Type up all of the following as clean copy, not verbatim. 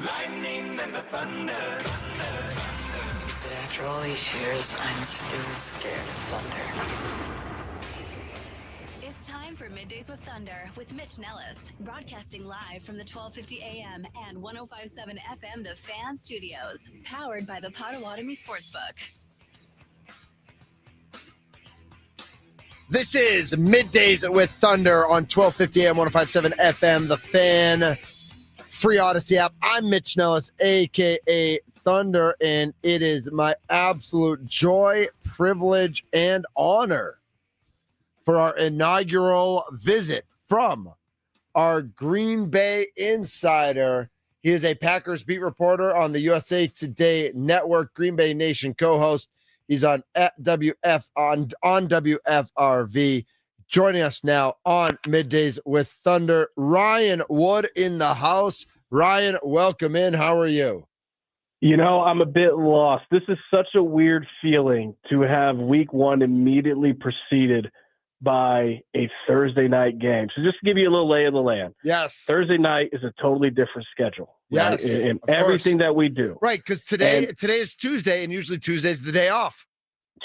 lightning and the thunder. But after all these years, I'm still scared of thunder. It's time for Middays with Thunder with Mitch Nelles, broadcasting live from the 1250 AM and 1057 FM The Fan Studios, powered by the Potawatomi Sportsbook. This is Middays with Thunder on 1250 AM 1057 FM The Fan, free Odyssey app. I'm Mitch Nelles, a.k.a. Thunder, and it is my absolute joy, privilege, and honor for our inaugural visit from our Green Bay insider. He is a Packers beat reporter on the USA Today Network, Green Bay Nation co-host. He's on WFRV. Joining us now on Middays with Thunder, Ryan Wood in the house. Ryan, welcome in. How are you? You know, I'm a bit lost. This is such a weird feeling to have week one immediately preceded by a Thursday night game. So just to give you a little lay of the land. Yes. Thursday night is a totally different schedule. Yes. Right? In everything that we do. Right, because today is Tuesday, and usually Tuesday's the day off.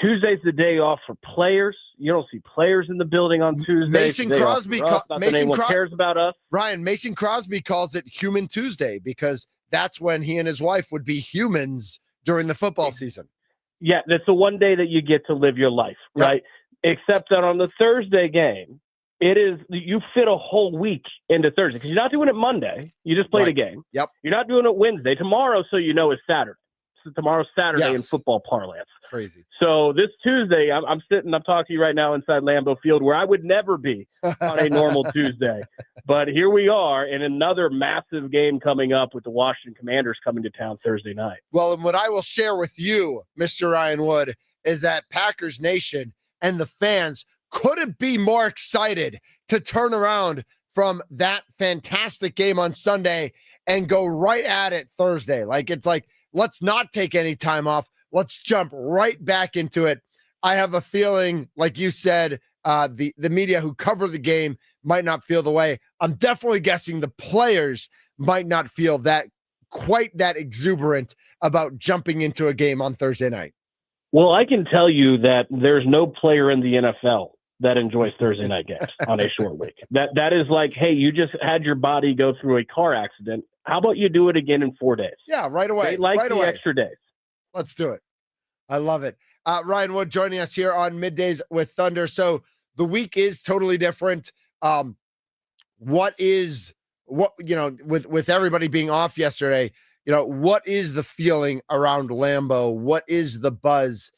Tuesday's the day off for players. You don't see players in the building on Tuesday. Mason Crosby cares about us. Ryan, Mason Crosby calls it Human Tuesday because that's when he and his wife would be humans during the football season. Yeah, that's the one day that you get to live your life, right? Except that on the Thursday game, it is you fit a whole week into Thursday because you're not doing it Monday. You just played a game. Yep. You're not doing it Wednesday. Tomorrow, so you know, is Saturday. So tomorrow's Saturday in football parlance. Crazy. So this Tuesday, I'm talking to you right now inside Lambeau Field, where I would never be on a normal Tuesday. But here we are in another massive game coming up with the Washington Commanders coming to town Thursday night. Well, and what I will share with you, Mr. Ryan Wood, is that Packers Nation and the fans couldn't be more excited to turn around from that fantastic game on Sunday and go right at it Thursday. It's like, let's not take any time off. Let's jump right back into it. I have a feeling, like you said, the media who cover the game might not feel the way. I'm definitely guessing the players might not feel quite that exuberant about jumping into a game on Thursday night. Well, I can tell you that there's no player in the NFL that enjoys Thursday night games on a short week. That is like, hey, you just had your body go through a car accident. How about you do it again in 4 days? Yeah, right away. They like right the away. extra days. Let's do it. I love it. Ryan Wood joining us here on Middays with Thunder. So the week is totally different. With everybody being off yesterday, what is the feeling around Lambeau? What is the buzz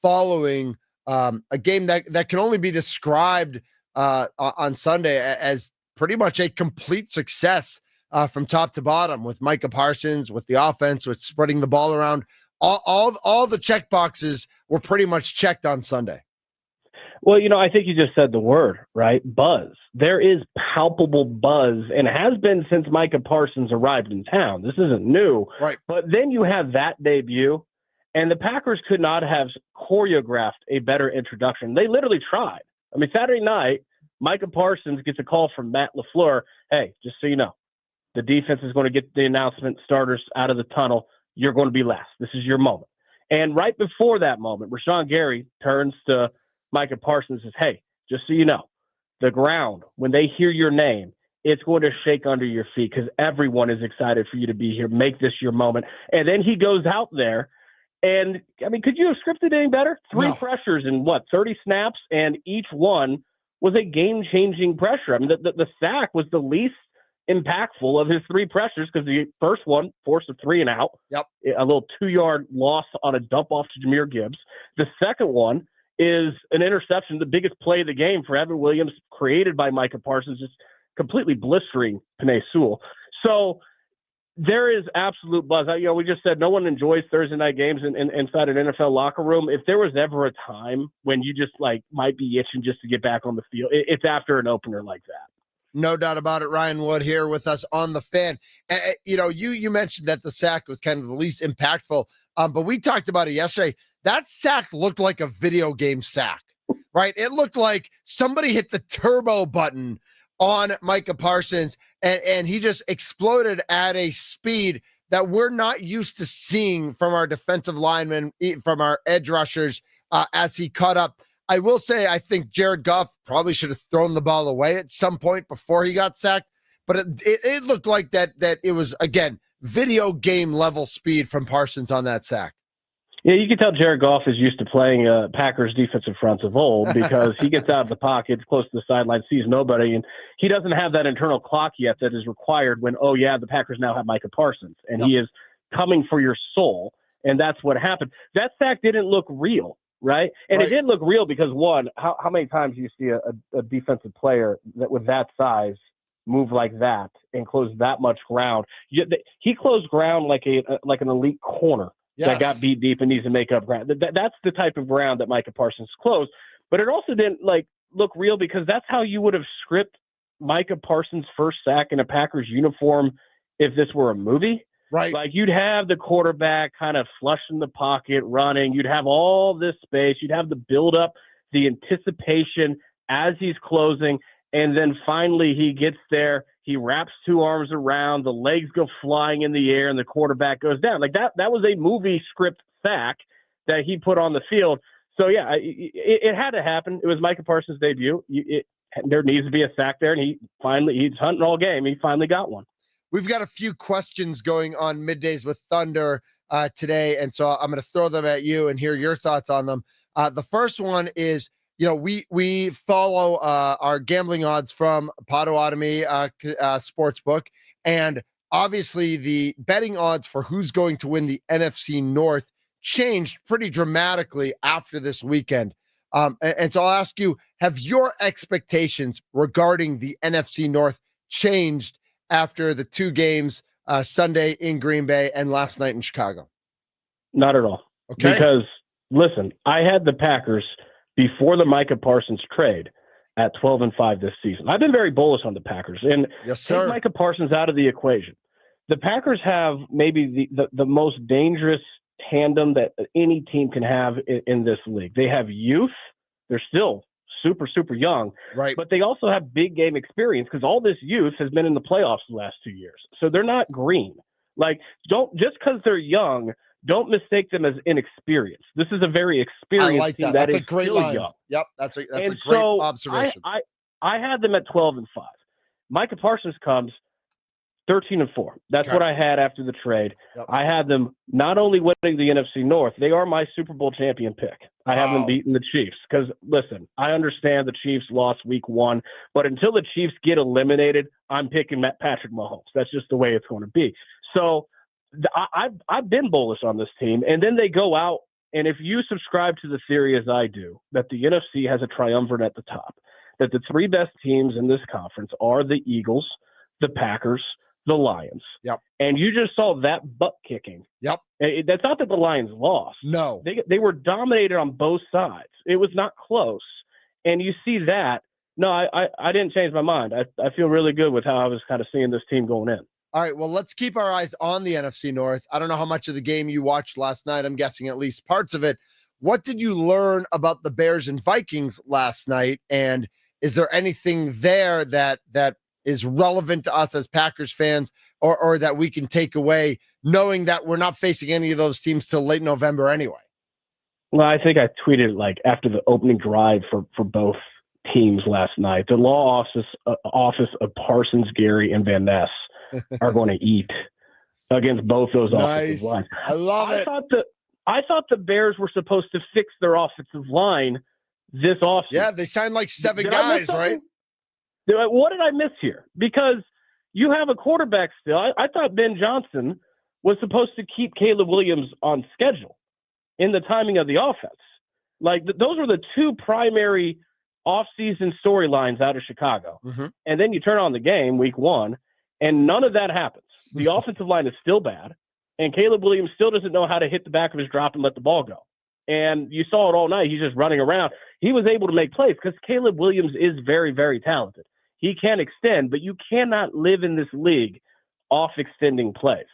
following a game that can only be described on Sunday as pretty much a complete success from top to bottom, with Micah Parsons, with the offense, with spreading the ball around? All the check boxes were pretty much checked on Sunday. Well, I think you just said the word, right? Buzz. There is palpable buzz, and has been since Micah Parsons arrived in town. This isn't new. Right. But then you have that debut, and the Packers could not have choreographed a better introduction. They literally tried. I mean, Saturday night, Micah Parsons gets a call from Matt LaFleur. Hey, just so you know, the defense is going to get the announcement, starters out of the tunnel. You're going to be last. This is your moment. And right before that moment, Rashawn Gary turns to Micah Parsons and says, hey, just so you know, the ground, when they hear your name, it's going to shake under your feet because everyone is excited for you to be here. Make this your moment. And then he goes out there. And, I mean, could you have scripted any better? Three pressures in 30 snaps, and each one was a game-changing pressure. I mean, the sack was the least impactful of his three pressures because the first one forced a 3 and out. Yep. A little 2-yard loss on a dump off to Jameer Gibbs. The second one is an interception, the biggest play of the game for Evan Williams, created by Micah Parsons, just completely blistering Penei Sewell. So there is absolute buzz. We just said no one enjoys Thursday night games inside an NFL locker room. If there was ever a time when you just might be itching just to get back on the field, it's after an opener like that. No doubt about it. Ryan Wood here with us on the Fan. You mentioned that the sack was kind of the least impactful, but we talked about it yesterday. That sack looked like a video game sack, right? It looked like somebody hit the turbo button on Micah Parsons, and he just exploded at a speed that we're not used to seeing from our defensive linemen, from our edge rushers, as he caught up. I will say, I think Jared Goff probably should have thrown the ball away at some point before he got sacked, but it looked like that it was, again, video game level speed from Parsons on that sack. Yeah, you can tell Jared Goff is used to playing Packers defensive fronts of old because he gets out of the pocket, close to the sideline, sees nobody, and he doesn't have that internal clock yet that is required when, oh, yeah, the Packers now have Micah Parsons, and he is coming for your soul, and that's what happened. That sack didn't look real, right? And it didn't look real because, one, how many times do you see a defensive player that with that size move like that and close that much ground? He closed ground like an elite corner. Yes. That got beat deep and needs to make up ground. That's the type of ground that Micah Parsons closed. But it also didn't look real because that's how you would have scripted Micah Parsons' first sack in a Packers uniform if this were a movie. Right. Like you'd have the quarterback kind of flush in the pocket, running. You'd have all this space. You'd have the buildup, the anticipation as he's closing. And then finally he gets there. He wraps two arms around, the legs go flying in the air, and the quarterback goes down. Like that was a movie script sack that he put on the field. So, yeah, it had to happen. It was Micah Parsons' debut. There needs to be a sack there, and he's hunting all game. He finally got one. We've got a few questions going on Middays with Thunder today, and so I'm going to throw them at you and hear your thoughts on them. The first one is, we follow our gambling odds from Potawatomi Sportsbook, and obviously the betting odds for who's going to win the NFC North changed pretty dramatically after this weekend. And so I'll ask you, have your expectations regarding the NFC North changed after the two games, Sunday in Green Bay and last night in Chicago? Not at all. Okay. Because, listen, I had the Packers before the Micah Parsons trade at 12-5 this season. I've been very bullish on the Packers, and take Micah Parsons out of the equation. The Packers have maybe the most dangerous tandem that any team can have in this league. They have youth. They're still super, super young, right? But they also have big game experience because all this youth has been in the playoffs the last 2 years. So they're not green. Just because they're young, don't mistake them as inexperienced. This is a very experienced team that is still young. Yep, that's a great observation. I had them at 12-5. Micah Parsons comes 13-4. That's what I had after the trade. Yep. I had them not only winning the NFC North, they are my Super Bowl champion pick. I have them beating the Chiefs because, listen, I understand the Chiefs lost week 1, but until the Chiefs get eliminated, I'm picking Patrick Mahomes. That's just the way it's going to be. So I've been bullish on this team, and then they go out, and if you subscribe to the theory as I do, that the NFC has a triumvirate at the top, that the three best teams in this conference are the Eagles, the Packers, the Lions. Yep. And you just saw that butt kicking. Yep. That's not that the Lions lost. No. They were dominated on both sides. It was not close. And you see that. No, I didn't change my mind. I feel really good with how I was kind of seeing this team going in. All right, well, let's keep our eyes on the NFC North. I don't know how much of the game you watched last night. I'm guessing at least parts of it. What did you learn about the Bears and Vikings last night? And is there anything there that is relevant to us as Packers fans or that we can take away, knowing that we're not facing any of those teams till late November anyway? Well, I think I tweeted after the opening drive for both teams last night, the law office of Parsons, Gary, and Van Ness are going to eat against both those offensive lines. I love it. I thought the Bears were supposed to fix their offensive line this offseason. Yeah, they signed 7 guys, right? What did I miss here? Because you have a quarterback still. I thought Ben Johnson was supposed to keep Caleb Williams on schedule in the timing of the offense. Those were the two primary offseason storylines out of Chicago. Mm-hmm. And then you turn on the game week 1, and none of that happens. The offensive line is still bad, and Caleb Williams still doesn't know how to hit the back of his drop and let the ball go. And you saw it all night. He's just running around. He was able to make plays because Caleb Williams is very, very talented. He can extend, but you cannot live in this league off extending plays.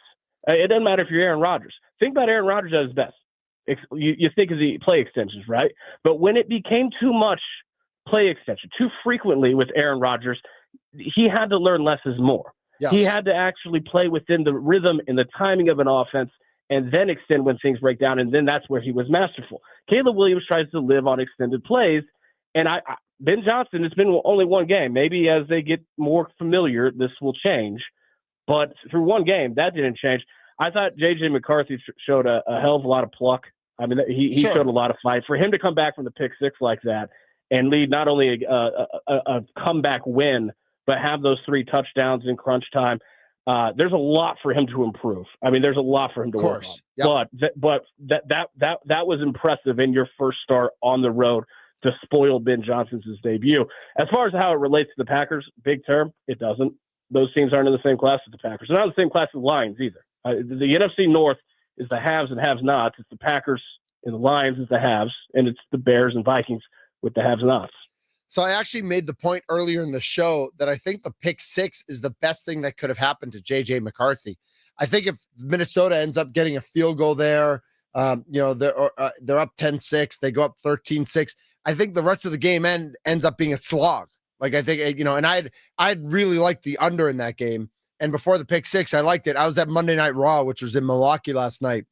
It doesn't matter if you're Aaron Rodgers. Think about Aaron Rodgers at his best. You think of the play extensions, right? But when it became too much play extension, too frequently with Aaron Rodgers, he had to learn less is more. Yes. He had to actually play within the rhythm and the timing of an offense and then extend when things break down, and then that's where he was masterful. Caleb Williams tries to live on extended plays, and Ben Johnson, it's been only one game. Maybe as they get more familiar, this will change. But through one game, that didn't change. I thought J.J. McCarthy showed a hell of a lot of pluck. I mean, he showed a lot of fight. For him to come back from the pick six like that and lead not only a comeback win, but have those 3 touchdowns in crunch time, there's a lot for him to improve. I mean, there's a lot for him to work on. Yep. But that was impressive in your first start on the road to spoil Ben Johnson's debut. As far as how it relates to the Packers, big term, it doesn't. Those teams aren't in the same class as the Packers. They're not in the same class as the Lions either. The NFC North is the haves and have-nots. It's the Packers and the Lions is the haves, and it's the Bears and Vikings with the have-nots. So I actually made the point earlier in the show that I think the pick six is the best thing that could have happened to J.J. McCarthy. I think if Minnesota ends up getting a field goal there, they're up 10-6, they go up 13-6. I think the rest of the game ends up being a slog. Like, I think, and I'd really liked the under in that game. And before the pick six, I liked it. I was at Monday Night Raw, which was in Milwaukee last night.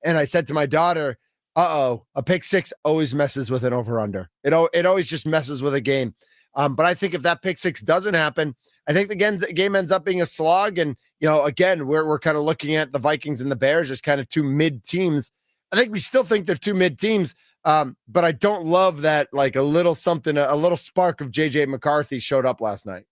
And I said to my daughter, a pick six always messes with an over-under. It always just messes with a game. But I think if that pick six doesn't happen, I think the game ends up being a slog. And, again, we're kind of looking at the Vikings and the Bears as kind of 2 mid teams. I think we still think they're 2 mid teams. But I don't love that, like a little spark of J.J. McCarthy showed up last night.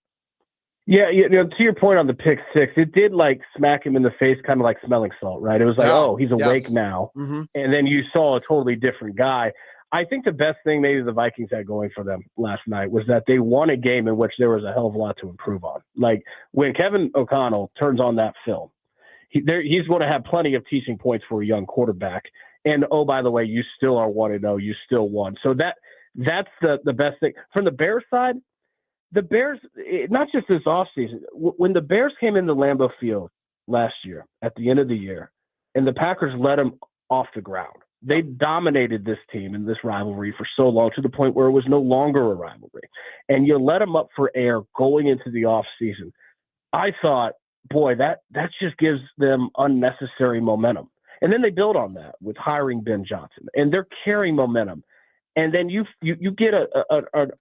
Yeah, to your point on the pick six, it did like smack him in the face, kind of like smelling salt, right? It was like, he's awake now. Mm-hmm. And then you saw a totally different guy. I think the best thing maybe the Vikings had going for them last night was that they won a game in which there was a hell of a lot to improve on. Like when Kevin O'Connell turns on that film, he's going to have plenty of teaching points for a young quarterback. And, oh, by the way, you still are 1-0. You still won. So that's the best thing. From the Bears side, the Bears, not just this offseason, when the Bears came into Lambeau Field last year at the end of the year and the Packers let them off the ground, they dominated this team in this rivalry for so long to the point where it was no longer a rivalry. And you let them up for air going into the offseason. I thought, boy, that just gives them unnecessary momentum. And then they build on that with hiring Ben Johnson, and they're carrying momentum. And then you get a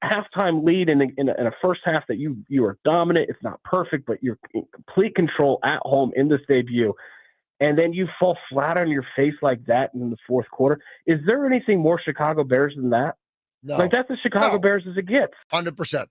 halftime lead in a first half that you are dominant. It's not perfect, but you're in complete control at home in this debut. And then you fall flat on your face like that in the fourth quarter. Is there anything more Chicago Bears than that? No. Like, that's the Chicago Bears as it gets. 100%.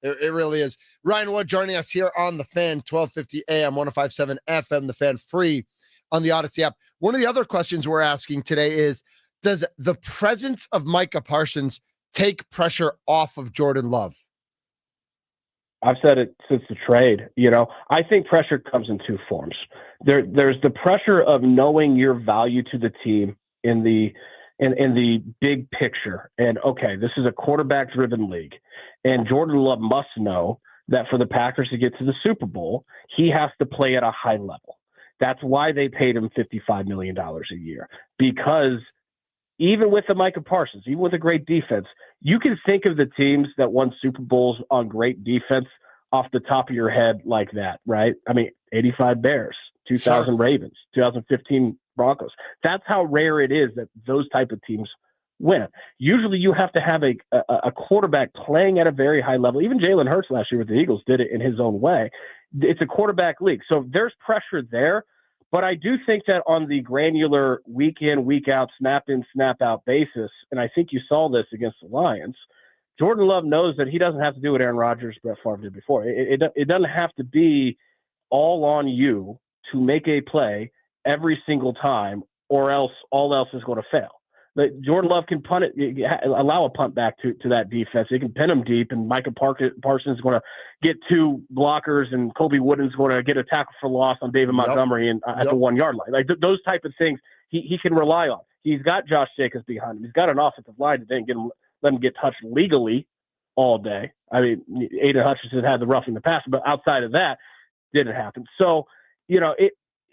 It really is. Ryan Wood joining us here on The Fan, 1250 AM, 105.7 FM, The Fan, free on the Odyssey app. One of the other questions we're asking today is, does the presence of Micah Parsons take pressure off of Jordan Love? I've said it since the trade. I think pressure comes in 2 forms. There's the pressure of knowing your value to the team in the big picture. And okay, this is a quarterback-driven league, and Jordan Love must know that for the Packers to get to the Super Bowl, he has to play at a high level. That's why they paid him $55 million a year, because even with the Micah Parsons, even with a great defense, you can think of the teams that won Super Bowls on great defense off the top of your head like that, right? I mean, 85 Bears, 2000 Ravens, 2015 Broncos. That's how rare it is that those type of teams win. Usually you have to have a quarterback playing at a very high level. Even Jalen Hurts last year with the Eagles did it in his own way. It's a quarterback league. So there's pressure there. But I do think that on the granular week in, week out, snap in, snap out basis, and I think you saw this against the Lions, Jordan Love knows that he doesn't have to do what Aaron Rodgers, Brett Favre did before. It doesn't have to be all on you to make a play every single time, or else all else is going to fail. But Jordan Love can punt it, allow a punt back to that defense. He can pin them deep, and Micah Parsons is going to get 2 blockers, and Colby Wooden's going to get a tackle for loss on David Montgomery at the 1 yard line. Like those type of things he can rely on. He's got Josh Jacobs behind him. He's got an offensive line that didn't let him get touched legally all day. I mean, Aiden Hutchinson had the roughing the passer, but outside of that, didn't happen. So,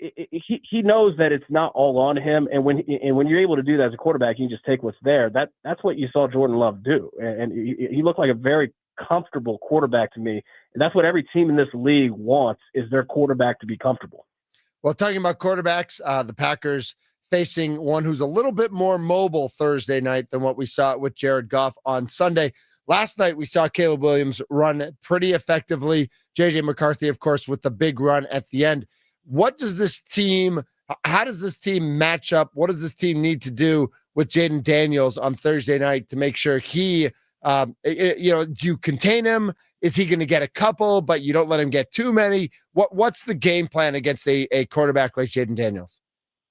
he knows that it's not all on him, and when you're able to do that as a quarterback, you can just take what's there. That's what you saw Jordan Love do, and he looked like a very comfortable quarterback to me. And that's what every team in this league wants, is their quarterback to be comfortable. Well, talking about quarterbacks, the Packers facing one who's a little bit more mobile Thursday night than what we saw with Jared Goff on Sunday. Last night, we saw Caleb Williams run pretty effectively. J.J. McCarthy, of course, with the big run at the end. How does this team match up? What does this team need to do with Jaden Daniels on Thursday night to make sure he, do you contain him? Is he going to get a couple, but you don't let him get too many? What's the game plan against a quarterback like Jaden Daniels?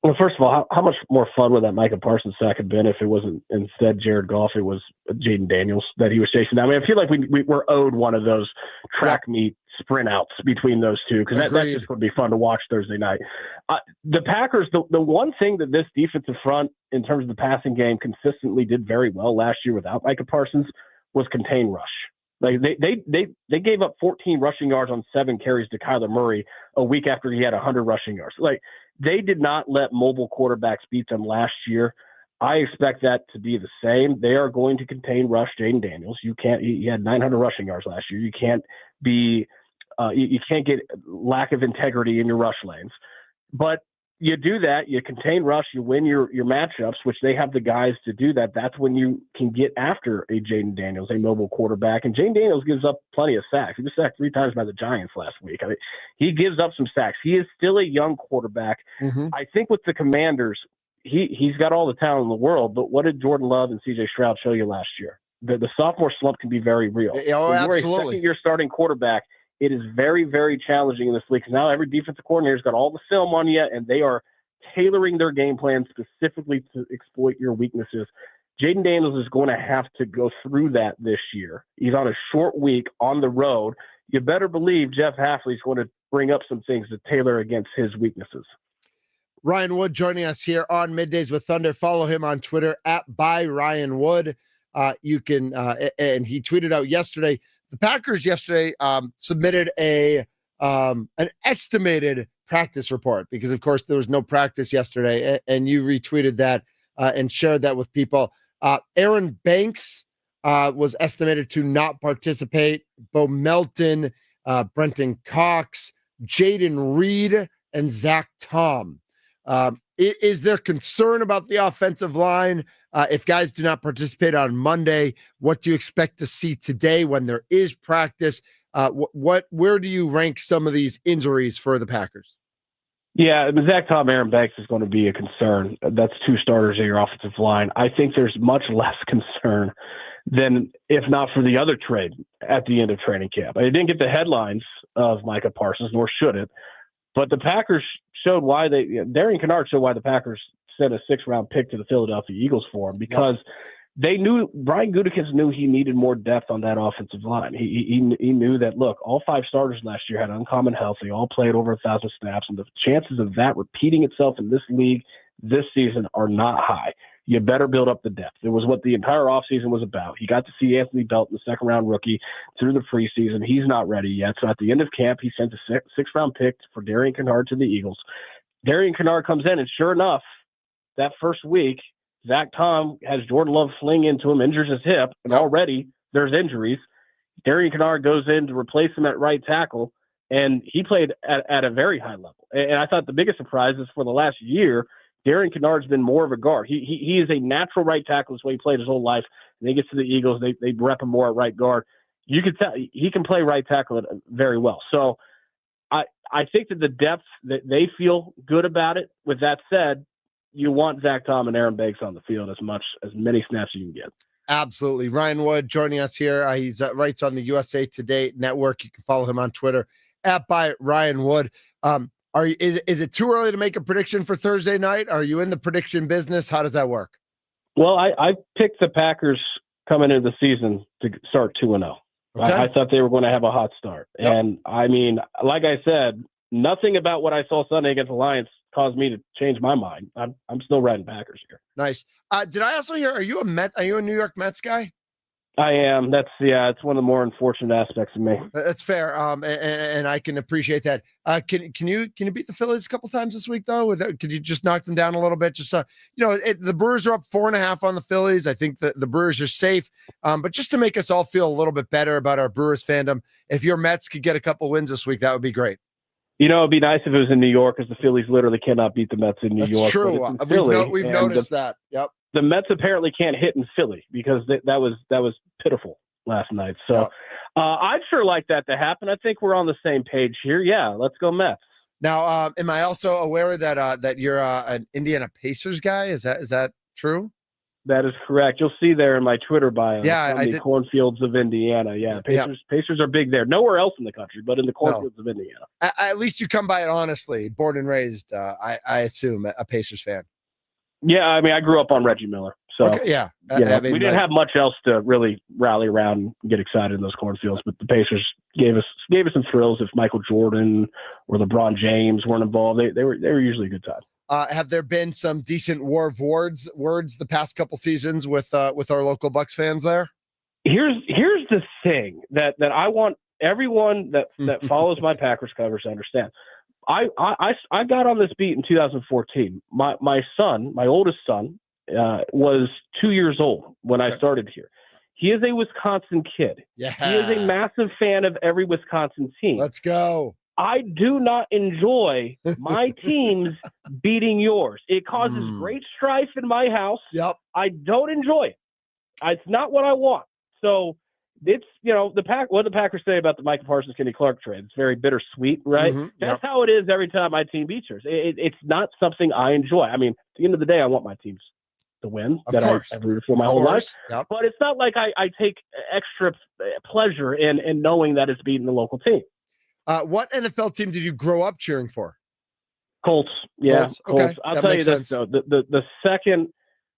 Well, first of all, how much more fun would that Micah Parsons sack have been if it wasn't instead Jared Goff, it was Jaden Daniels that he was chasing down? I mean, I feel like we're owed one of those track meet sprint outs between those two, because that's just going to be fun to watch Thursday night. The Packers, the one thing that this defensive front in terms of the passing game consistently did very well last year without Micah Parsons was contain rush. Like they gave up 14 rushing yards on 7 carries to Kyler Murray a week after he had 100 rushing yards. Like, they did not let mobile quarterbacks beat them last year. I expect that to be the same. They are going to contain rush Jaden Daniels. He had 900 rushing yards last year. You can't get lack of integrity in your rush lanes. But you do that, you contain rush, you win your matchups, which they have the guys to do that. That's when you can get after a Jaden Daniels, a mobile quarterback. And Jaden Daniels gives up plenty of sacks. He was sacked 3 times by the Giants last week. I mean, he gives up some sacks. He is still a young quarterback. Mm-hmm. I think with the Commanders, he's got all the talent in the world, but what did Jordan Love and C.J. Stroud show you last year? The sophomore slump can be very real. Oh, when absolutely. you're a second-year starting quarterback, it is very, very challenging in this league, because now every defensive coordinator's got all the film on you, and they are tailoring their game plan specifically to exploit your weaknesses. Jaden Daniels is going to have to go through that this year. He's on a short week on the road. You better believe Jeff Hafley's going to bring up some things to tailor against his weaknesses. Ryan Wood joining us here on Middays with Thunder. Follow him on Twitter @ByRyanWood. You can, and he tweeted out yesterday, the Packers yesterday submitted an estimated practice report, because of course there was no practice yesterday, and you retweeted that and shared that with people. Aaron Banks was estimated to not participate. Bo Melton, Brenton Cox, Jaden Reed, and Zach Tom. Is there concern about the offensive line? If guys do not participate on Monday, what do you expect to see today when there is practice? Where do you rank some of these injuries for the Packers? Yeah, Zach Tom, Aaron Banks is going to be a concern. That's 2 starters of your offensive line. I think there's much less concern than if not for the other trade at the end of training camp. I didn't get the headlines of Micah Parsons, nor should it, but the Packers showed why Darian Kennard showed why the Packers sent a 6th-round pick to the Philadelphia Eagles for him, because they knew, Brian Gutekunst knew he needed more depth on that offensive line. He knew that, look, all 5 starters last year had uncommon health. They all played over 1,000 snaps, and the chances of that repeating itself in this league this season are not high. You better build up the depth. It was what the entire offseason was about. He got to see Anthony Belton, the 2nd-round rookie, through the preseason. He's not ready yet. So at the end of camp, he sent a 6th-round pick for Darian Kennard to the Eagles. Darian Kennard comes in, and sure enough, that first week, Zach Tom has Jordan Love fling into him, injures his hip, and already there's injuries. Darian Kennard goes in to replace him at right tackle, and he played at a very high level. And I thought the biggest surprise is for the last year, Darian Kennard's been more of a guard. He is a natural right tackle. That's the way he played his whole life. And he gets to the Eagles, they rep him more at right guard. You could tell he can play right tackle very well. So I think that the depth, that they feel good about it. With that said, you want Zach Tom and Aaron Banks on the field as many snaps as you can get. Absolutely. Ryan Wood joining us here. He's writes on the USA Today network. You can follow him on Twitter @ByRyanWood. Is it too early to make a prediction for Thursday night? Are you in the prediction business? How does that work? Well, I picked the Packers coming into the season to start 2-0. Okay. I thought they were going to have a hot start. Yep. And I mean, like I said, nothing about what I saw Sunday against the Lions caused me to change my mind. I'm still riding Packers here. Nice. Did I also hear, are you a New York Mets guy? I am. It's one of the more unfortunate aspects of me. That's fair. And I can appreciate that. Can you beat the Phillies a couple times this week though? Could you just knock them down a little bit? Just the Brewers are up 4.5 on the Phillies. I think the Brewers are safe. But just to make us all feel a little bit better about our Brewers fandom, if your Mets could get a couple wins this week, that would be great. It'd be nice if it was in New York, because the Phillies literally cannot beat the Mets in New York. That's true. We've noticed that. Yep. The Mets apparently can't hit in Philly, because that was pitiful last night. So I'd sure like that to happen. I think we're on the same page here. Yeah, let's go Mets. Now, am I also aware that you're an Indiana Pacers guy? Is that true? That is correct. You'll see there in my Twitter bio. Yeah, I did. Cornfields of Indiana. Yeah, Pacers are big there. Nowhere else in the country, but in the cornfields of Indiana. At least you come by it honestly. Born and raised, I assume, a Pacers fan. Yeah, I mean, I grew up on Reggie Miller. So, okay, we didn't have much else to really rally around and get excited in those cornfields, but the Pacers gave us some thrills. If Michael Jordan or LeBron James weren't involved, they were usually a good time. Have there been some decent War of Words the past couple seasons with our local Bucks fans there? Here's the thing that I want everyone that follows my Packers coverage to understand. I got on this beat in 2014. My son, my oldest son, was 2 years old when I started here. He is a Wisconsin kid. Yeah. He is a massive fan of every Wisconsin team. Let's go. I do not enjoy my teams beating yours. It causes great strife in my house. Yep. I don't enjoy it. It's not what I want. So it's, what the Packers say about the Micah Parsons, Kenny Clark trade. It's very bittersweet, right? Mm-hmm. That's how it is every time my team beats yours. It's not something I enjoy. I mean, at the end of the day, I want my teams to win. Of course. I've rooted for my whole life. Yep. But it's not like I take extra pleasure in knowing that it's beating the local team. What NFL team did you grow up cheering for? Colts. Yeah, Colts. Okay. Colts. I'll tell you this, though. The second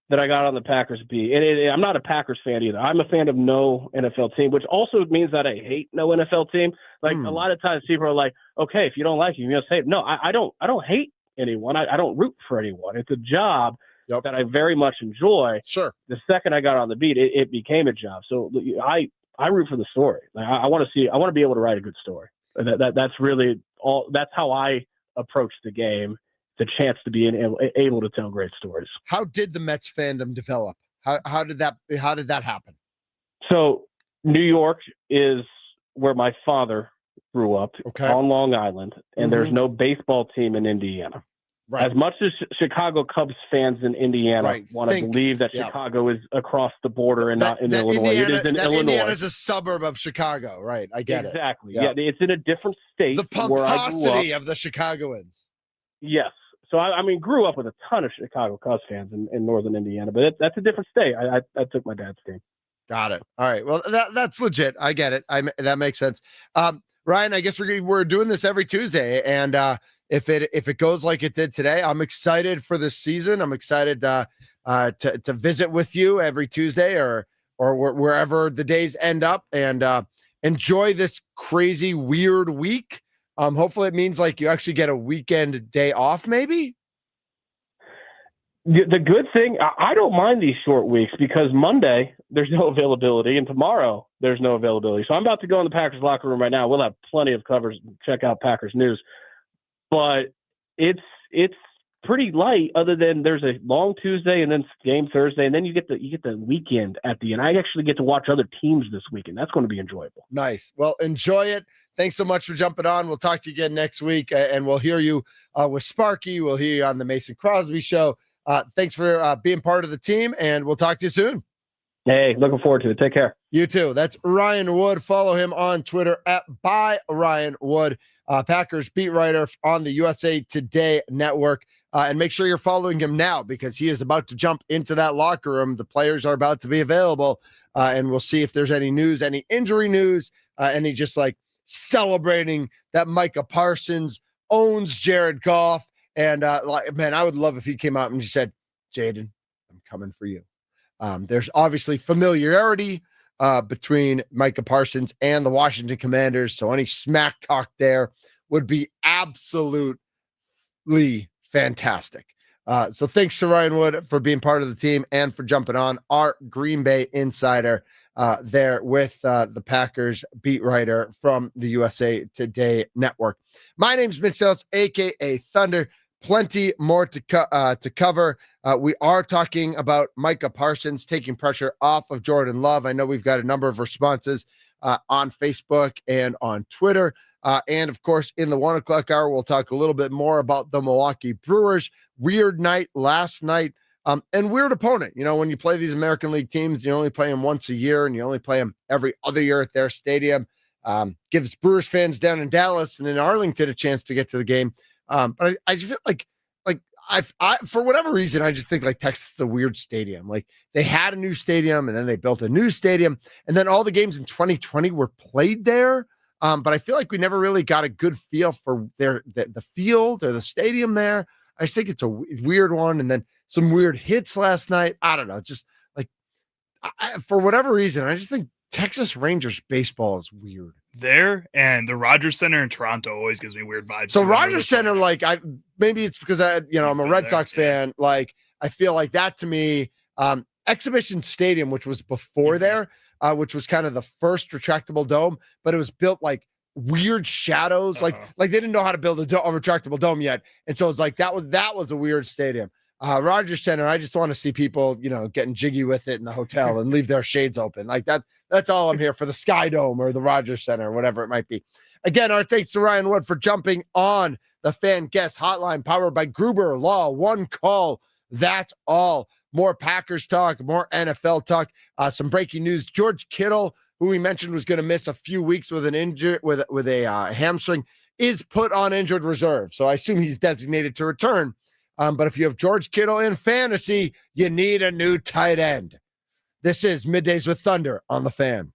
that I got on the Packers beat, and I'm not a Packers fan either. I'm a fan of no NFL team, which also means that I hate no NFL team. Like a lot of times people are like, okay, if you don't like it, you just hate it. No, I don't hate anyone. I don't root for anyone. It's a job that I very much enjoy. Sure. The second I got on the beat, it became a job. So I root for the story. Like, I want to be able to write a good story. That's really all. That's how I approach the game. The chance to be able to tell great stories. How did the Mets fandom develop? How did that happen? So New York is where my father grew up on Long Island, and there's no baseball team in Indiana. Right. As much as Chicago Cubs fans in Indiana want to believe that Chicago is across the border and not in Illinois, it is in Illinois. Indiana is a suburb of Chicago, right? I get it. Exactly. Yeah, it's in a different state. The pomposity of the Chicagoans. Yes. So I grew up with a ton of Chicago Cubs fans in northern Indiana, but that's a different state. I took my dad's team. Got it. All right. Well, that's legit. I get it. That makes sense. Ryan, I guess we're doing this every Tuesday, and if it goes like it did today, I'm excited for this season. I'm excited to visit with you every Tuesday or wherever the days end up, and enjoy this crazy weird week. Hopefully it means like you actually get a weekend day off, maybe. The good thing, I don't mind these short weeks, because Monday there's no availability and tomorrow there's no availability. So I'm about to go in the Packers locker room right now. We'll have plenty of covers. Check out Packers news, but it's pretty light, other than there's a long Tuesday and then game Thursday, and then you get the weekend at the end. I actually get to watch other teams this weekend. That's going to be enjoyable. Nice. Well, enjoy it. Thanks so much for jumping on. We'll talk to you again next week, and we'll hear you with Sparky. We'll hear you on the Mason Crosby Show. Thanks for being part of the team, and we'll talk to you soon. Hey, looking forward to it. Take care. You too. That's Ryan Wood. Follow him on Twitter at @ByRyanWood, Packers beat writer on the USA Today network. And make sure you're following him now, because he is about to jump into that locker room. The players are about to be available, and we'll see if there's any news, any injury news, any just like celebrating that Micah Parsons owns Jared Goff. And man, I would love if he came out and just said, Jaden, I'm coming for you. There's obviously familiarity between Micah Parsons and the Washington Commanders, so any smack talk there would be absolutely fantastic. So thanks to Ryan Wood for being part of the team and for jumping on, our Green Bay insider. there with the Packers beat writer from the USA Today Network. My name's Mitch Nelles, aka Thunder. Plenty more to cover. We are talking about Micah Parsons taking pressure off of Jordan Love. I know we've got a number of responses on Facebook and on Twitter. And of course, in the 1 o'clock hour, we'll talk a little bit more about the Milwaukee Brewers. Weird night last night, and weird opponent. You know, when you play these American League teams, you only play them once a year, and you only play them every other year at their stadium. Gives Brewers fans down in Dallas and in Arlington a chance to get to the game. But I just feel like I for whatever reason, I just think like Texas is a weird stadium. Like they had a new stadium and then they built a new stadium, and then all the games in 2020 were played there. But I feel like we never really got a good feel for the field or the stadium there. I just think it's a weird one. And then some weird hits last night. I don't know. Just like for whatever reason, I just think Texas Rangers baseball is weird. There and the Rogers Center in Toronto always gives me weird vibes. So Rogers Center, like maybe it's because I'm a Red Sox fan. Like I feel like that to me, Exhibition Stadium, which was before there, which was kind of the first retractable dome, but it was built like weird shadows. Like they didn't know how to build a retractable dome yet, and so it's like that was a weird stadium. Rogers Center, I just want to see people, getting jiggy with it in the hotel and leave their shades open. Like that. That's all I'm here for, the Sky Dome or the Rogers Center, whatever it might be. Again, our thanks to Ryan Wood for jumping on the fan guest hotline powered by Gruber Law. One call. That's all. More Packers talk, more NFL talk. Some breaking news. George Kittle, who we mentioned was going to miss a few weeks with an injury, with a hamstring, is put on injured reserve. So I assume he's designated to return. But if you have George Kittle in fantasy, you need a new tight end. This is Middays with Thunder on the Fan.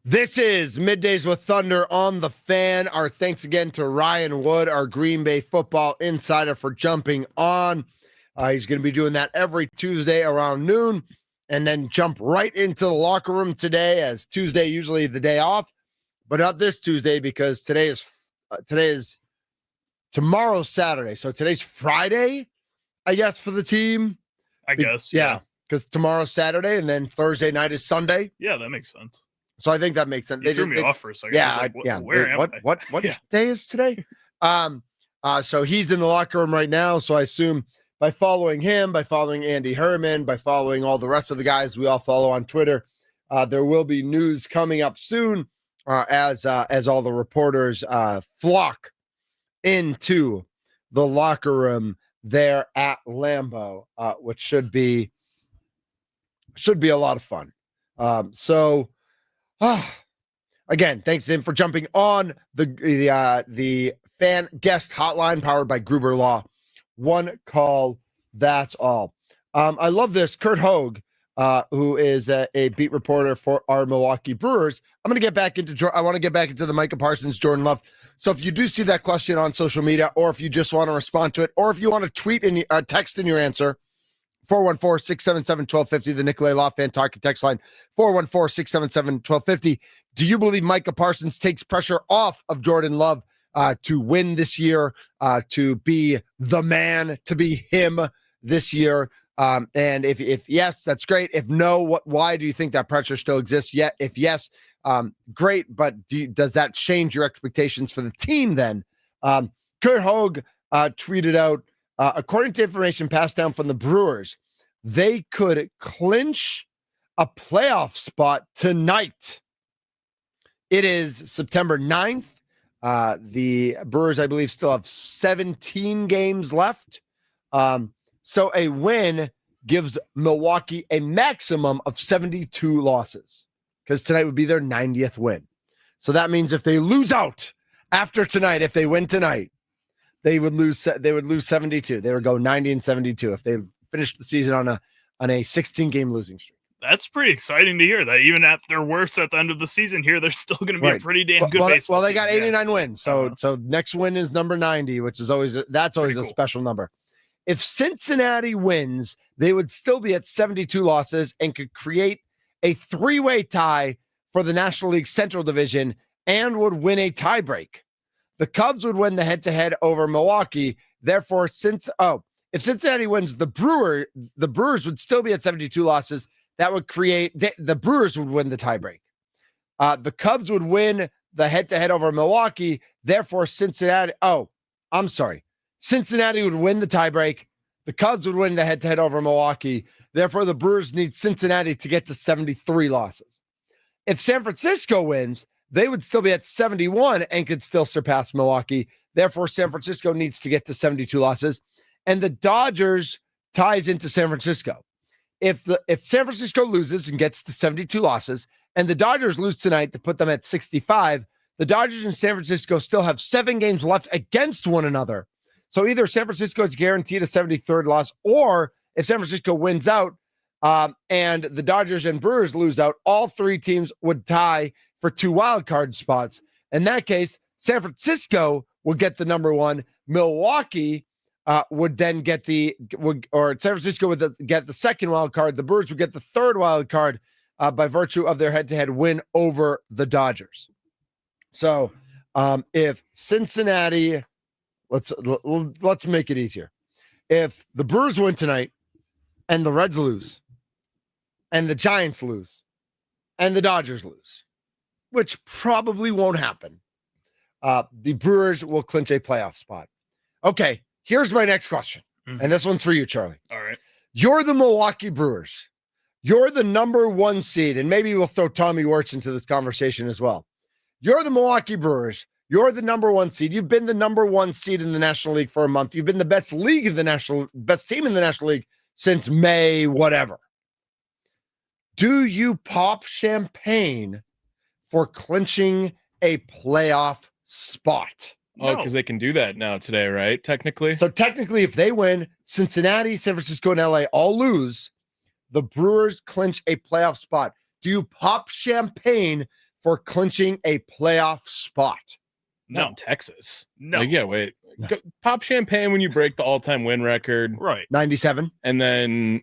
This is Middays with Thunder on the Fan. Our thanks again to Ryan Wood, our Green Bay football insider, for jumping on. He's going to be doing that every Tuesday around noon, and then jump right into the locker room today, as Tuesday usually the day off, but not this Tuesday because today is tomorrow's Saturday. So today's Friday, I guess, for the team. I guess. Yeah, because tomorrow's Saturday, and then Thursday night is Sunday. Yeah, that makes sense. So I think that makes sense. They threw me off for a second. Yeah, I was like, where am I? What day is today? So he's in the locker room right now. So I assume by following him, by following Andy Herman, by following all the rest of the guys we all follow on Twitter, there will be news coming up soon as all the reporters flock into the locker room there at Lambeau, which should be a lot of fun. Again, thanks to him for jumping on the fan guest hotline powered by Gruber Law. One call, that's all. I love this. Kurt Hogue, who is a beat reporter for our Milwaukee Brewers. I want to get back into the Micah Parsons, Jordan Love. So if you do see that question on social media, or if you just want to respond to it, or if you want to tweet and text in your answer, 414-677-1250, the Nicolay Law Fan Talking text line, 414-677-1250. Do you believe Micah Parsons takes pressure off of Jordan Love to win this year, to be the man, to be him this year? And if yes, that's great. If no, why do you think that pressure still exists? Yet, if yes, great. But does that change your expectations for the team then? Kurt Hogue tweeted out, according to information passed down from the Brewers, they could clinch a playoff spot tonight. It is September 9th. The Brewers, I believe, still have 17 games left. So a win gives Milwaukee a maximum of 72 losses, because tonight would be their 90th win. So that means if they lose out after tonight, if they win tonight, they would lose 72. They would go 90-72 if they finished the season on a 16-game losing streak. That's pretty exciting to hear, that even at their worst at the end of the season here, they're still going to be a pretty damn good baseball Well, they team. got 89 wins. So next win is number 90, which is always a special number. If Cincinnati wins, they would still be at 72 losses and could create a three-way tie for the National League Central Division and would win a tiebreak. The Cubs would win the head-to-head over Milwaukee. Therefore, if Cincinnati wins, the Brewers would still be at 72 losses. That would create the Brewers would win the tiebreak. The Cubs would win the head-to-head over Milwaukee. Therefore, Cincinnati would win the tiebreak. The Cubs would win the head-to-head over Milwaukee. Therefore, the Brewers need Cincinnati to get to 73 losses. If San Francisco wins, they would still be at 71 and could still surpass Milwaukee. Therefore, San Francisco needs to get to 72 losses. And the Dodgers ties into San Francisco. If San Francisco loses and gets to 72 losses, and the Dodgers lose tonight to put them at 65, the Dodgers and San Francisco still have 7 games left against one another. So either San Francisco is guaranteed a 73rd loss, or if San Francisco wins out and the Dodgers and Brewers lose out, all 3 teams would tie for 2 wild card spots. In that case, San Francisco would get the number 1. Milwaukee would then get San Francisco would get the 2nd wild card. The Brewers would get the 3rd wild card by virtue of their head-to-head win over the Dodgers. So if Cincinnati, let's make it easier. If the Brewers win tonight and the Reds lose and the Giants lose and the Dodgers lose, which probably won't happen, the Brewers will clinch a playoff spot. Okay, here's my next question. And this one's for you, Charlie. All right. You're the Milwaukee Brewers. You're the number 1 seed, and maybe we'll throw Tommy Wirtz into this conversation as well. You're the Milwaukee Brewers. You're the number 1 seed. You've been the number 1 seed in the National League for a month. You've been the best team in the National League since May, whatever. Do you pop champagne for clinching a playoff spot? Oh, because they can do that now today, right? Technically. So technically, if they win, Cincinnati, San Francisco, and LA all lose, the Brewers clinch a playoff spot. Do you pop champagne for clinching a playoff spot? Not No, in Texas. no. Like, yeah, wait. Go, pop champagne when you break the all-time win record, Right. 97. and then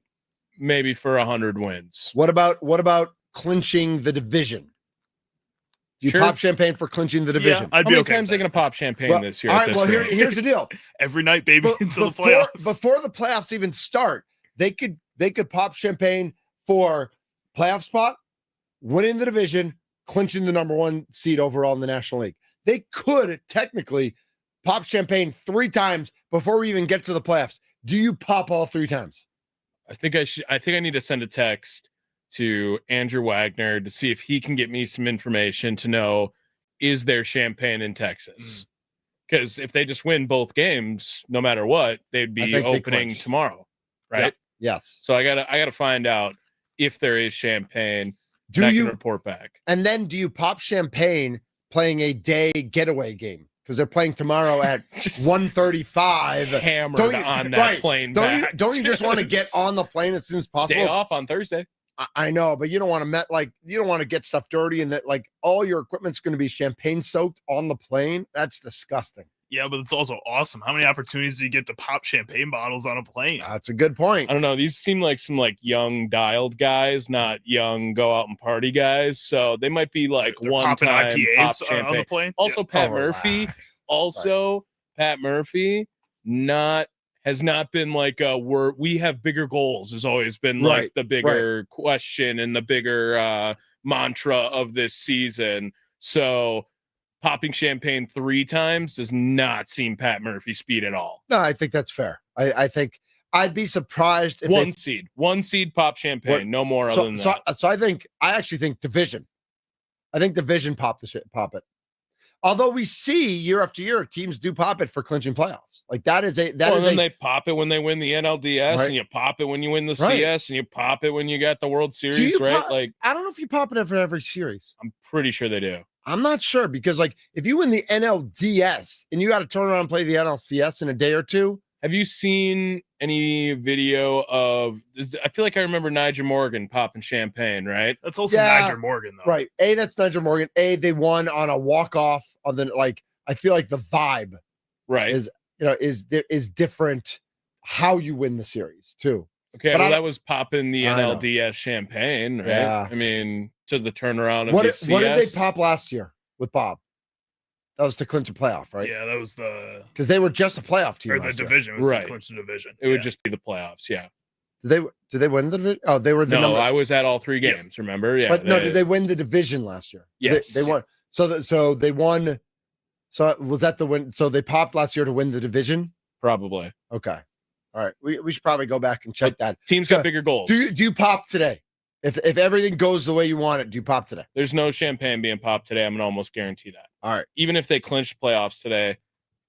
maybe for 100 wins. What about clinching the division? Do you Sure. pop champagne for clinching the division? Yeah, I'd How be many okay. times with are they going to pop champagne Well, this year? all at right, this well, rate? here's the deal. that. Every night, baby, into the playoffs. Before the playoffs even start, they could pop champagne for playoff spot, winning the division, clinching the number 1 seed overall in the National League. They could technically pop champagne 3 times before we even get to the playoffs. Do you pop all 3 times? I think I need to send a text to Andrew Wagner to see if he can get me some information to know, is there champagne in Texas? Because if they just win both games, no matter what, they'd be think they opening clinched. tomorrow, right? Yeah. Yes. So I gotta find out if there is champagne. Do and I you can report back? And then do you pop champagne playing a day getaway game? Because they're playing tomorrow at 1:35. Hammered Don't you- on that right. plane Don't back. you don't you just want to get on the plane as soon as possible? Day off on Thursday? I know, but you don't want to get stuff dirty and that like all your equipment's going to be champagne soaked on the plane. That's disgusting. Yeah, but it's also awesome. How many opportunities do you get to pop champagne bottles on a plane? That's a good point. I don't know. These seem like some young dialed guys, not young go out and party guys. So they might be like They're one popping time pop IPAs on the champagne. plane. Also, Yeah. Pat Oh, Murphy. relax. Also, Pat Murphy has not been like we have bigger goals has always been like Right, the bigger question and the bigger mantra of this season. So popping champagne 3 times does not seem Pat Murphy speed at all. No, I think that's fair. I think I'd be surprised if One seed pop champagne, What- no more other than that. So I actually think division. I think division pop it. Although we see year after year teams do pop it for clinching playoffs. Like that is And a then they pop it when they win the NLDS, Right. and you pop it when you win the Right. CS, and you pop it when you got the World Do Series, you right? pop- Like, I don't know if you pop it for every series. I'm pretty sure they do. I'm not sure because like if you win the NLDS and you got to turn around and play the NLCS in a day or two. Have you seen any video of? I feel like I remember Nigel Morgan popping champagne, right? That's also Yeah, Nigel Morgan, though. Right. That's Nigel Morgan. They won on a walk-off on the I feel like the vibe Right. is different how you win the series too. Okay. but Well, I- that was popping the I know. NLDS champagne, right? Yeah. I mean, to the turnaround of What the did they CS. pop last year with Bob? That was to clinch a playoff, right? Yeah, that was the Because they were just a playoff team. or the last year. division. It was Right. the clinch the division. It would Yeah. just be the playoffs. Yeah. Did they win the division? Oh, they were the No, number. I was at all 3 games. Remember? Yeah. But no, did they win the division last year? Yes. They won. So they won. So was that the win? So they popped last year to win the division. Probably. Okay. All right. We should probably go back and check that. Teams So, got bigger goals. Do you pop today? If everything goes the way you want it, do you pop today? There's no champagne being popped today. I'm gonna almost guarantee that. All right. Even if they clinch playoffs today,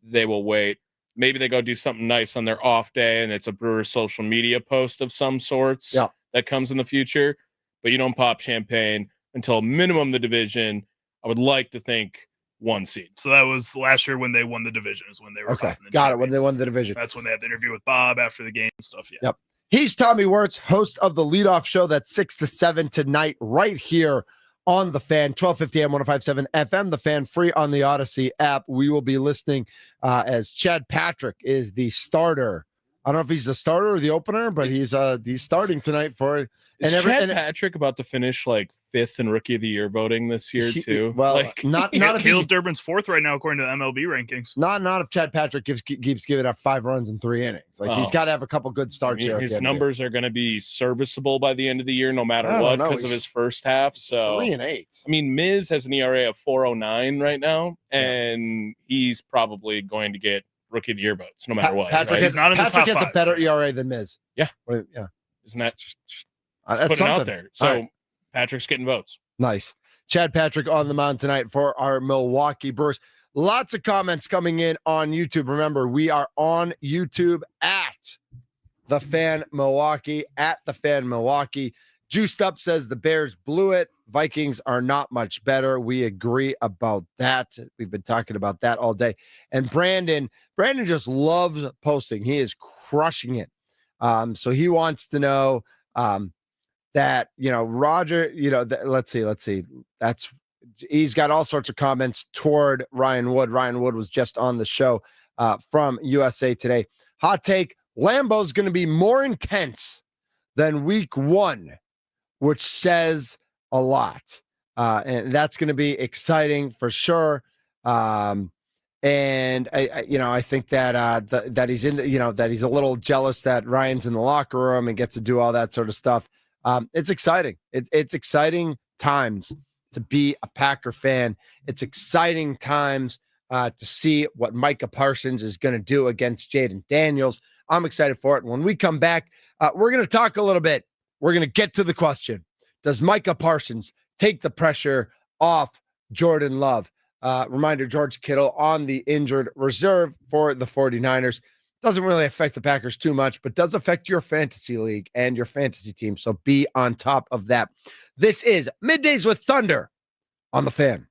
they will wait. Maybe they go do something nice on their off day, and it's a Brewer social media post of some sorts Yeah. that comes in the future. But you don't pop champagne until minimum the division. I would like to think 1 seed. So that was last year when they won the division. Is when they were Okay. popping the Got it. When they champions. won the division. That's when they had the interview with Bob after the game and stuff. Yeah. Yep. He's Tommy Wirtz, host of the Leadoff Show. That's 6 to 7 tonight, right here on The Fan, 1250 AM, 105.7 FM, The Fan, free on the Odyssey app. We will be listening as Chad Patrick is the starter. I don't know if he's the starter or the opener, but he's starting tonight for it. Is Chad Patrick about to finish 5th in Rookie of the Year voting this year too? Well, not if Caleb Durbin's 4th right now according to the MLB rankings. not if Chad Patrick keeps giving up 5 runs in 3 innings. He's got to have a couple good starts here. His numbers are going to be serviceable by the end of the year, no matter I don't what, know. because of his first half. So 3 and 8. I mean, Miz has an ERA of 4.09 right now, and he's probably going to get Rookie of the Year votes, no matter what. Patrick right? He's not in the Patrick top has a 5. better ERA than Miz. Yeah. Yeah. Isn't that That's putting it something. out there? So All right. Patrick's getting votes. Nice. Chad Patrick on the mound tonight for our Milwaukee Brewers. Lots of comments coming in on YouTube. Remember, we are on YouTube at The Fan Milwaukee, Juiced Up says the Bears blew it. Vikings are not much better. We agree about that. We've been talking about that all day. And Brandon just loves posting. He is crushing it. So he wants to know that, Roger, let's see. That's he's got all sorts of comments toward Ryan Wood. Ryan Wood was just on the show from USA Today. Hot take, Lambeau's going to be more intense than week 1, which says a lot. And that's going to be exciting for sure. And I think that that he's in, that he's a little jealous that Ryan's in the locker room and gets to do all that sort of stuff. It's exciting. It's exciting times to be a Packer fan. It's exciting times to see what Micah Parsons is going to do against Jaden Daniels. I'm excited for it. When we come back, we're going to talk a little bit. We're going to get to the question. Does Micah Parsons take the pressure off Jordan Love? Reminder, George Kittle on the injured reserve for the 49ers. Doesn't really affect the Packers too much, but does affect your fantasy league and your fantasy team. So be on top of that. This is Middays with Thunder on the Fan.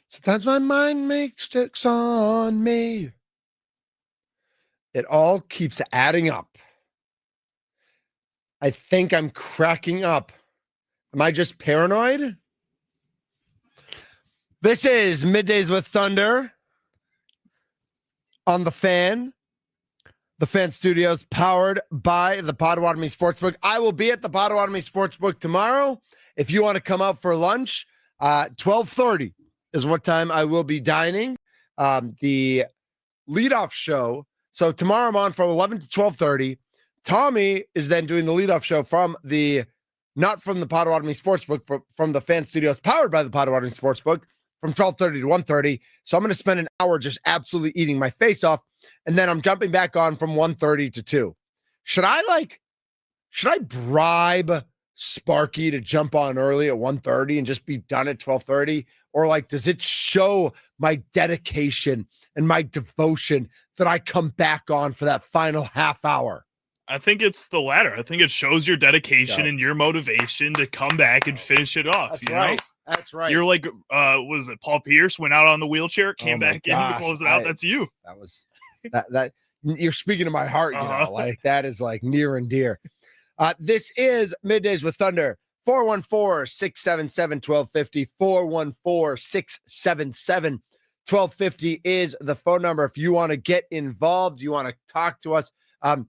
Sometimes my mind makes tricks on me. It all keeps adding up. I think I'm cracking up. Am I just paranoid? This is Middays with Thunder on The Fan. The Fan Studios, powered by the Potawatomi Sportsbook. I will be at the Potawatomi Sportsbook tomorrow. If you want to come out for lunch, 12:30 is what time I will be dining. The leadoff show. So tomorrow I'm on from 11 to 12:30. Tommy is then doing the leadoff show not from the Potawatomi Sportsbook, but from the Fan Studios, powered by the Potawatomi Sportsbook, from 12:30 to 1:30. So I'm going to spend an hour just absolutely eating my face off. And then I'm jumping back on from 1:30 to 2. Should I bribe Sparky to jump on early at 1:30 and just be done at 12:30? Or like, does it show my dedication and my devotion that I come back on for that final half hour? I think it's the latter. I think it shows your dedication and your motivation to come back and finish it off. That's right. That's right. You're like, was it Paul Pierce went out on the wheelchair, came back in to close it out? That's you. That was that you're speaking to my heart, like that is like near and dear. This is Middays with Thunder. 414-677-1250. 414-677-1250 is the phone number if you want to get involved, you want to talk to us. And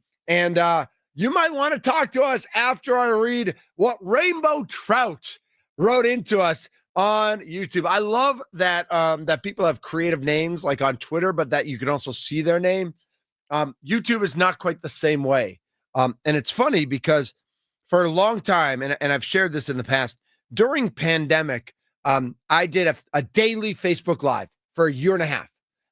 you might want to talk to us after I read what Rainbow Trout wrote into us on YouTube. I love that that people have creative names like on Twitter, but that you can also see their name. YouTube is not quite the same way. And it's funny because for a long time, and I've shared this in the past, during pandemic, I did a daily Facebook Live for a year and a half.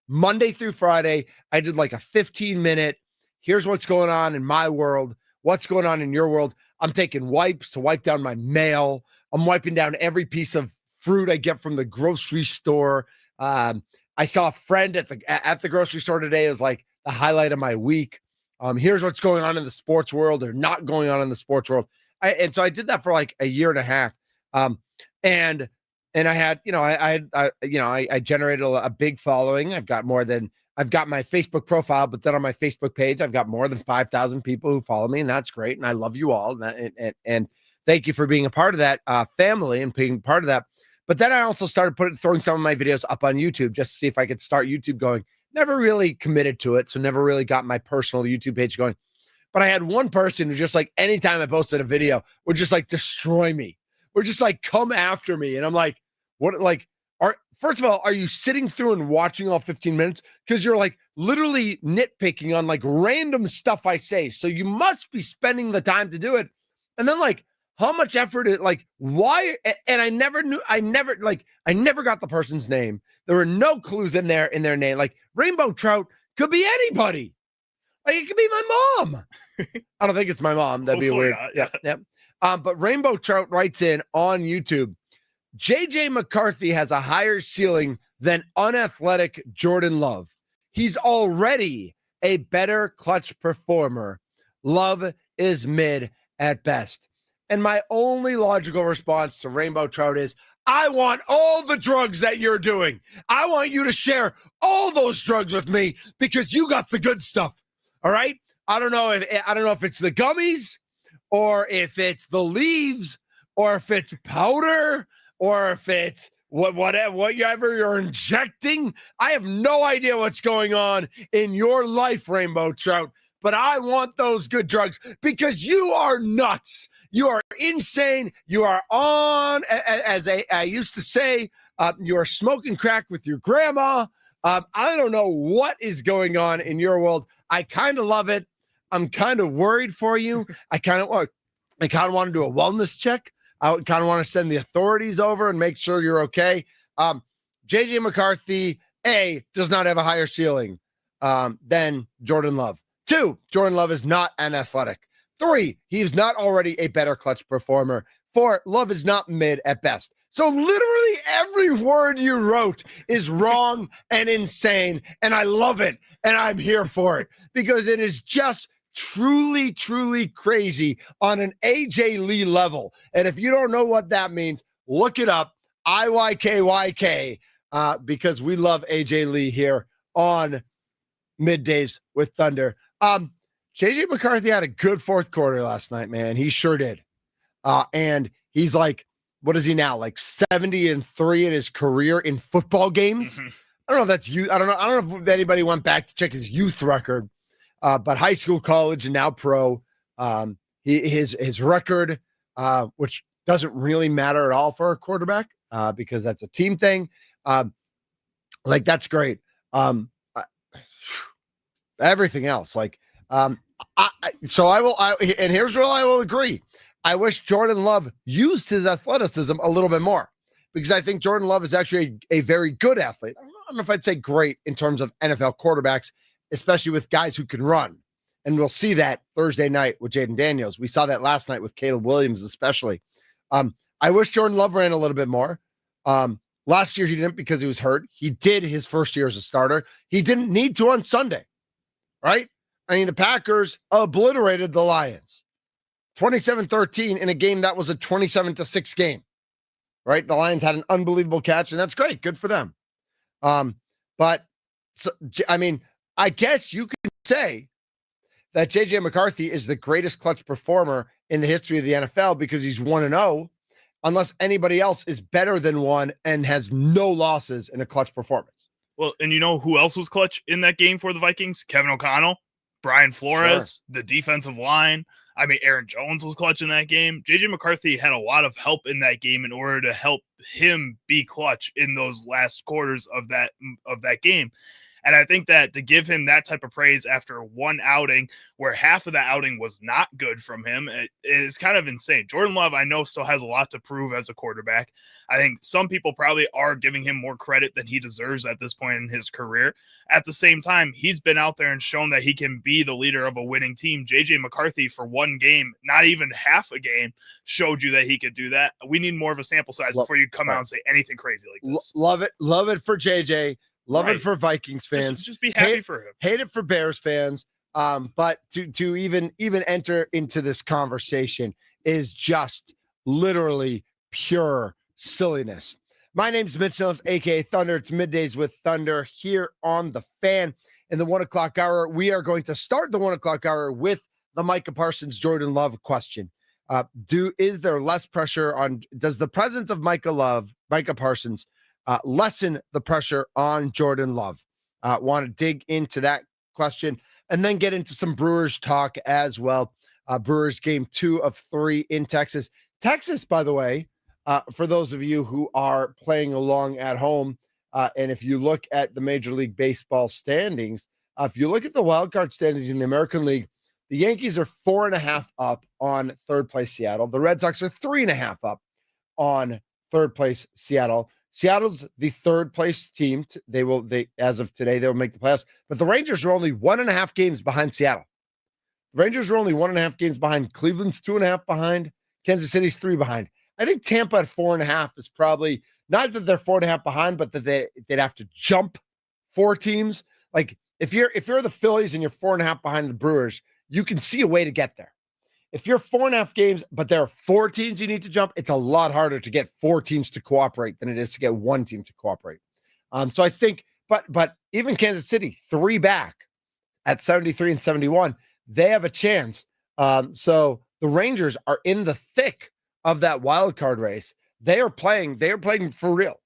Monday through Friday, I did like a 15-minute, here's what's going on in my world, what's going on in your world. I'm taking wipes to wipe down my mail. I'm wiping down every piece of fruit I get from the grocery store. I saw a friend at the grocery store today. It was like the highlight of my week. Here's what's going on in the sports world or not going on in the sports world. And so I did that for like a year and a half. And I had, I generated a big following. I've got my Facebook profile, but then on my Facebook page, I've got more than 5,000 people who follow me, and that's great. And I love you all. And thank you for being a part of that family and being part of that. But then I also started throwing some of my videos up on YouTube just to see if I could start YouTube going. Never really committed to it, so never really got my personal YouTube page going. But I had one person who just like anytime I posted a video would just like destroy me, would just like come after me. And I'm like, what? Like, first of all, are you sitting through and watching all 15 minutes? Because you're like literally nitpicking on like random stuff I say. So you must be spending the time to do it. And then like, how much effort why? And I never got the person's name. There were no clues in their name. Like Rainbow Trout could be anybody. Like it could be my mom. I don't think it's my mom. That'd be weird. Yeah. But Rainbow Trout writes in on YouTube, JJ McCarthy has a higher ceiling than unathletic Jordan Love. He's already a better clutch performer. Love is mid at best. And my only logical response to Rainbow Trout is, I want all the drugs that you're doing. I want you to share all those drugs with me because you got the good stuff. All right? I don't know if it's the gummies or if it's the leaves or if it's powder or if it's whatever you're injecting. I have no idea what's going on in your life, Rainbow Trout, but I want those good drugs because you are nuts. You are insane. You are on, as I used to say, you are smoking crack with your grandma. I don't know what is going on in your world. I kind of love it. I'm kind of worried for you. I kind of want to do a wellness check. I kind of want to send the authorities over and make sure you're okay. JJ McCarthy, A, does not have a higher ceiling than Jordan Love. 2, Jordan Love is not an athletic. 3, he is not already a better clutch performer. 4, Love is not mid at best. So literally every word you wrote is wrong and insane, and I love it, and I'm here for it because it is just truly, truly crazy on an AJ Lee level. And if you don't know what that means, look it up, IYKYK, because we love AJ Lee here on Middays with Thunder. JJ McCarthy had a good fourth quarter last night, man. He sure did. And he's like, what is he now? Like 70-3 in his career in football games. Mm-hmm. I don't know if that's youth. I don't know if anybody went back to check his youth record. But high school, college, and now pro. His record, which doesn't really matter at all for a quarterback, because that's a team thing. Like that's great. Everything else, like, and here's where I will agree. I wish Jordan Love used his athleticism a little bit more, because I think Jordan Love is actually a very good athlete. I don't know if I'd say great in terms of NFL quarterbacks, especially with guys who can run. And we'll see that Thursday night with Jaden Daniels. We saw that last night with Caleb Williams, especially. I wish Jordan Love ran a little bit more. Last year he didn't because he was hurt. He did his first year as a starter. He didn't need to on Sunday, right? I mean, the Packers obliterated the Lions 27-13 in a game that was a 27-6 game, right? The Lions had an unbelievable catch, and that's great. Good for them. But, so, I mean, I guess you could say that J.J. McCarthy is the greatest clutch performer in the history of the NFL because he's 1-0, unless anybody else is better than one and has no losses in a clutch performance. Well, and you know who else was clutch in that game for the Vikings? Kevin O'Connell, Brian Flores, the defensive line. I mean, Aaron Jones was clutch in that game. J.J. McCarthy had a lot of help in that game in order to help him be clutch in those last quarters of that game. And I think that to give him that type of praise after one outing where half of the outing was not good from him, it is kind of insane. Jordan Love, I know, still has a lot to prove as a quarterback. I think some people probably are giving him more credit than he deserves at this point in his career. At the same time, he's been out there and shown that he can be the leader of a winning team. J.J. McCarthy, for one game, not even half a game, showed you that he could do that. We need more of a sample size before you come out and say anything crazy like this. Love it for J.J., Love it for Vikings fans. Just be happy for him. Hate it for Bears fans. But to even enter into this conversation is just literally pure silliness. My name's Mitch Nelles, aka Thunder. It's Middays with Thunder here on the Fan. In the 1 o'clock hour, we are going to start the 1 o'clock hour with the Micah Parsons Jordan Love question. Is there less pressure on? Does the presence of Micah Parsons lessen the pressure on Jordan Love? Want to dig into that question and then get into some Brewers talk as well. Brewers game 2 of 3 in Texas. Texas, by the way, for those of you who are playing along at home, and if you look at the Major League Baseball standings, if you look at the wild card standings in the American League, the Yankees are 4.5 up on third place Seattle. The Red Sox are 3.5 up on third place Seattle. Seattle's the third place team. As of today, they will make the playoffs. But the Rangers are only 1.5 games behind Seattle. The Rangers are only 1.5 games behind. Cleveland's 2.5 behind. Kansas City's 3 behind. I think Tampa at 4.5 is probably not that they're 4.5 behind, but that they'd have to jump 4 teams. Like if you're the Phillies and you're 4.5 behind the Brewers, you can see a way to get there. If you're 4.5 games, but there are 4 teams you need to jump, it's a lot harder to get 4 teams to cooperate than it is to get 1 team to cooperate. So I think, but even Kansas City, 3 back at 73 and 71, they have a chance. So the Rangers are in the thick of that wild card race. They are playing for real.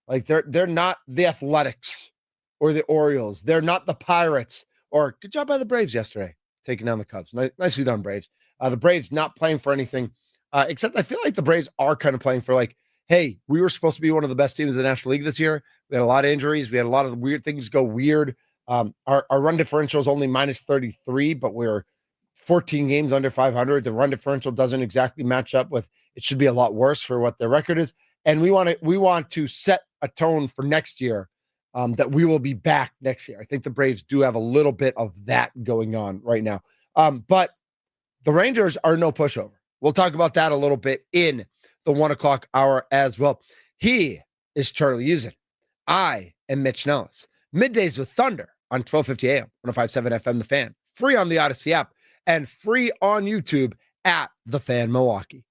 Like they're not the Athletics or the Orioles. They're not the Pirates. Or good job by the Braves yesterday, taking down the Cubs. Nicely done, Braves. The Braves not playing for anything, except I feel like the Braves are kind of playing for like, hey, we were supposed to be one of the best teams in the National League this year. We had a lot of injuries. We had a lot of weird things go weird. Our run differential is only minus 33, but we're 14 games under 500. The run differential doesn't exactly match up with, it should be a lot worse for what their record is. And we want to set a tone for next year, that we will be back next year. I think the Braves do have a little bit of that going on right now. But the Rangers are no pushover. We'll talk about that a little bit in the 1 o'clock hour as well. He is Charlie Usen. I am Mitch Nelles. Middays with Thunder on 1250 AM, 105.7 FM, The Fan. Free on the Odyssey app and free on YouTube at The Fan Milwaukee.